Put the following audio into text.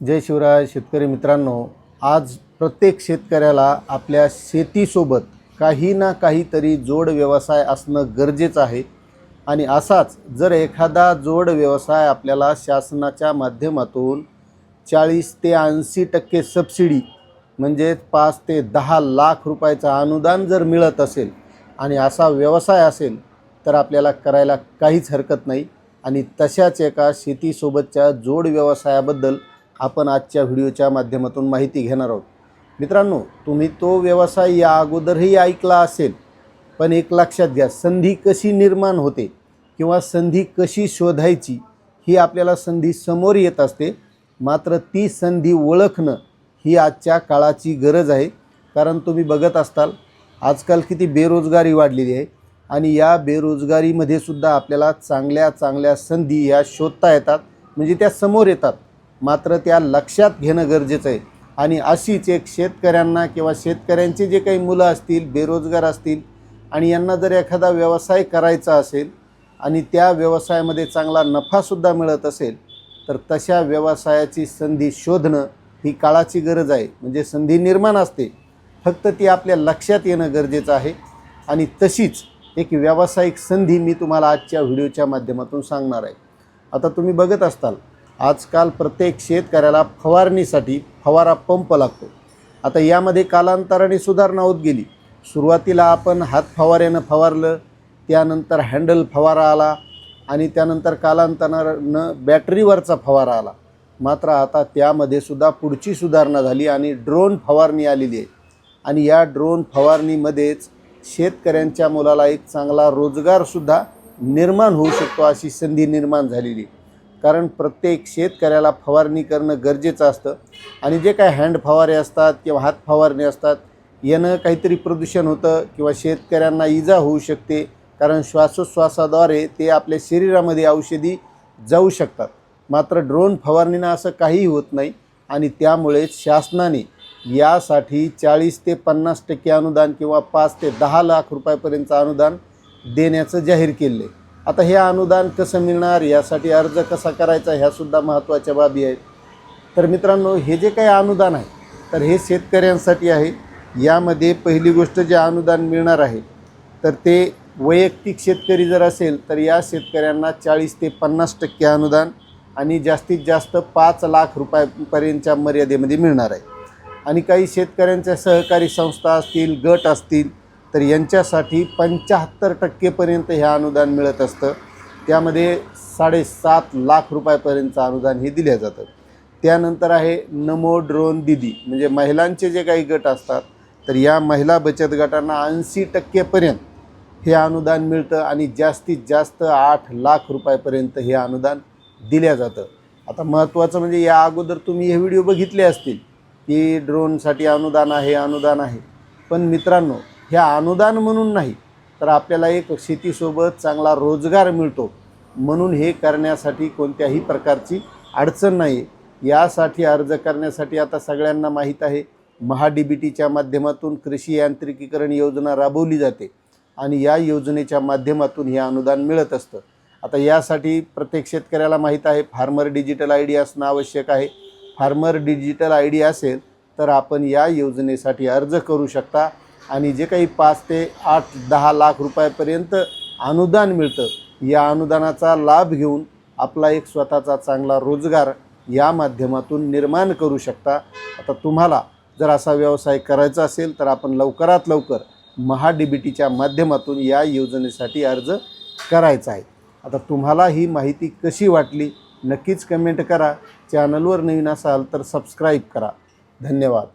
जय शिवराय शेतकरी मित्रांनो, आज प्रत्येक शेतकऱ्याला आपल्या शेतीसोबत काही ना काहीतरी जोड व्यवसाय असणं गरजेचं आहे। आणि असाच जर एखादा जोड व्यवसाय आपल्याला शासनाच्या माध्यमातून 40 ते 80% सबसिडी म्हणजे 5 ते 10 लाख रुपयाचं अनुदान जर मिळत असेल आणि असा व्यवसाय असेल तर आपल्याला करायला काहीच हरकत नाही। आणि तशाच एका शेतीसोबतच्या जोड व्यवसायाबद्दल आपण आजच्या व्हिडिओच्या माध्यमातून माहिती घेणार आहोत। मित्रांनो, तुम्ही तो व्यवसाय या अगोदरही ऐकला असेल, पण एक लक्षात घ्या, संधी कशी निर्माण होते किंवा संधी कशी शोधायची ही आपल्याला संधी समोर येत असते, मात्र ती संधी ओळखणं ही आजच्या काळाची गरज आहे। कारण तुम्ही बघत असताल आजकाल किती बेरोजगारी वाढलेली आहे आणि या बेरोजगारीमध्ये सुद्धा आपल्याला चांगल्या चांगल्या संधी या शोधता येतात, म्हणजे त्या समोर येतात, मात्र त्या लक्षात घेणं गरजेचं आहे। आणि अशीच एक शेतकऱ्यांना किंवा शेतकऱ्यांचे जे काही मुलं असतील, बेरोजगार असतील आणि यांना जर एखादा व्यवसाय करायचा असेल आणि त्या व्यवसायामध्ये चांगला नफासुद्धा मिळत असेल तर तशा व्यवसायाची संधी शोधणं ही काळाची गरज आहे। म्हणजे संधी निर्माण असते, फक्त ती आपल्या लक्षात येणं गरजेचं आहे। आणि तशीच एक व्यावसायिक संधी मी तुम्हाला आजच्या व्हिडिओच्या माध्यमातून सांगणार आहे। आता तुम्ही बघत असताल आजकाल प्रत्येक शेतकऱ्याला फवारणीसाठी फवारा पंप लागतो। आता यामध्ये कालांतराने सुधारणा होत गेली। सुरुवातीला आपण हात फवाऱ्यानं फवारलं, त्यानंतर हँडल फवारा आला आणि त्यानंतर कालांतरानं बॅटरीवरचा फवारा आला। मात्र आता त्यामध्ये सुद्धा पुढची सुधारणा झाली आणि ड्रोन फवारणी आलेली आहे। आणि या ड्रोन फवारणीमध्येच शेतकऱ्यांच्या मुलाला एक चांगला रोजगारसुद्धा निर्माण होऊ शकतो, अशी संधी निर्माण झालेली आहे। कारण प्रत्येक शेतकऱ्याला फवारणी करणं गरजेचं असतं आणि जे काय हँड फवारे असतात किंवा हात फवारणी असतात यानं काहीतरी प्रदूषण होतं किंवा शेतकऱ्यांना इजा होऊ शकते, कारण श्वासोच्छ्वासाद्वारे ते आपल्या शरीरामध्ये औषधी जाऊ शकतात। मात्र ड्रोन फवारणीनं असं काहीही होत नाही आणि त्यामुळे शासनाने यासाठी 40 ते 50% अनुदान किंवा 5 ते 10 लाख रुपयापर्यंतचं अनुदान देण्याचं जाहीर केलं आहे। आता हे अनुदान कसं मिळणार, यासाठी अर्ज कसा करायचा, ह्यासुद्धा महत्त्वाच्या बाबी आहेत। तर मित्रांनो, हे जे काही अनुदान आहे तर हे शेतकऱ्यांसाठी आहे। यामध्ये पहिली गोष्ट जे अनुदान मिळणार आहे तर ते वैयक्तिक शेतकरी जर असेल तर या शेतकऱ्यांना 40 ते 50% अनुदान आणि जास्तीत जास्त 5 लाख रुपयापर्यंतच्या मर्यादेमध्ये मिळणार आहे। आणि काही शेतकऱ्यांच्या सहकारी संस्था असतील, गट असतील तर यांच्यासाठी 75% पर्यंत हे अनुदान मिळत असतं। त्यामध्ये 7.5 लाख रुपयापर्यंतचं अनुदान हे दिलं जातं। त्यानंतर आहे नमो ड्रोन दीदी, म्हणजे महिलांचे जे काही गट असतात तर या महिला बचत गटांना 80% पर्यंत हे अनुदान मिळतं आणि जास्तीत जास्त 8 लाख रुपयापर्यंत हे अनुदान दिलं जातं। आता महत्त्वाचं म्हणजे या अगोदर तुम्ही हे व्हिडिओ बघितले असतील की ड्रोनसाठी अनुदान आहे, पण मित्रांनो, हे अनुदान म्हणून नाही तर आपल्याला एक शेतीसोबत चांगला रोजगार मिळतो, म्हणून हे करण्यासाठी कोणत्याही प्रकारची अडचण नाही। यासाठी अर्ज करण्यासाठी आता सगळ्यांना माहीत आहे, महाडीबीटीच्या माध्यमातून कृषी यांत्रिकीकरण योजना राबवली जाते आणि या योजनेच्या माध्यमातून हे अनुदान मिळत असतं। आता यासाठी प्रत्येक शेतकऱ्याला माहीत आहे फार्मर डिजिटल ID असणं आवश्यक आहे। फार्मर डिजिटल ID असेल तर आपण या योजनेसाठी अर्ज करू शकता आणि जे काही 5 ते 8-10 लाख रुपयापर्यंत अनुदान मिळतं, या अनुदानाचा लाभ घेऊन आपला एक स्वतःचा चांगला रोजगार या माध्यमातून निर्माण करू शकता। आता तुम्हाला जर असा व्यवसाय करायचा असेल तर आपण लवकरात लवकर महाडीबीटीच्या माध्यमातून या योजनेसाठी अर्ज करायचा आहे। आता तुम्हाला ही माहिती कशी वाटली नक्कीच कमेंट करा। चॅनलवर नवीन असाल तर सबस्क्राईब करा। धन्यवाद।